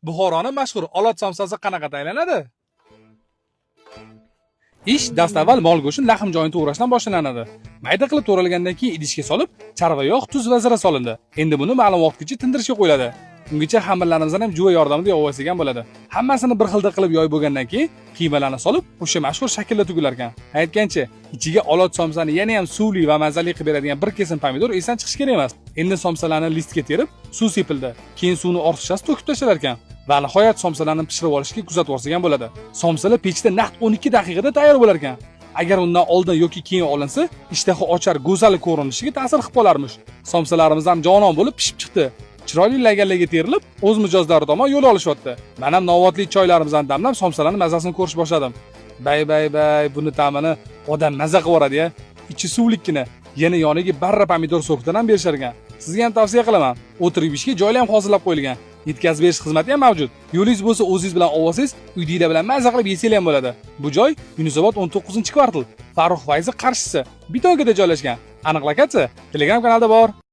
Buxoroning mashhur olot somsasi qanaqa tayyorlanadi? Ish dastavval mol go'shtini lahm joyini to'g'rashdan boshlanadi. Mayda qilib to'ralgandan keyin idishga solib, charva yog', tuz va zira solindi. Endi buni ma'lum vaqtgacha tindirishga qo'yiladi. Ungacha xamirlarimizni ham juva yordamida yog'ib olsak ham bo'ladi. Hammasini bir xilda qilib yoyib bo'lgandan keyin qiymalarni solib, o'sha mashhur shaklda tugilar ekan. Aytgancha, ichiga olot somsani yana ham suvli va mazali qilib beradigan bir kesim pomidor esdan chiqish kerak emas. Endi somsalarni listga terib, suv sepildi. Keyin suvni ortiqchasi to'kib tashlalar ekan. Va nihoyat somsalarni pishirib olishga kuzatib olsak ham bo'ladi. Somsalar pechda naq 12 daqiqada tayyor bo'lar ekan. Agar undan oldin yoki keyin olinsa, ishtaha ochar, go'zal ko'rinishiga ta'sir qilib qolarmish. Somsalarimiz ham jonon bo'lib pishib chiqdi. Chiroyli laganlarga terilib, o'z mijozlari tomon yo'l olishyapti. Men ham novatli choylarimizdan damlab somsalarning mazasini ko'rish boshladim. Bay, buni ta'mini odam maza qilib yoradi-ya. Ichi suvlikkina, yana yoniga barra pomidor so'kidan ham berishar ekan. Sizga ham tavsiya qilaman. O'tirib yeyishga joylar ham hozirlab qo'yilgan. Yetkazib berish xizmati ham mavjud. Yo'lingiz bo'lsa, o'zingiz bilan olsangiz, uydagilar bilan maza qilib yesangiz ham bo'ladi. Bu joy Yunusobod 19-kvartal, Farruh Fayzi qarshisi, Bitogada joylashgan. Aniq lokatsiya Telegram kanalda bor.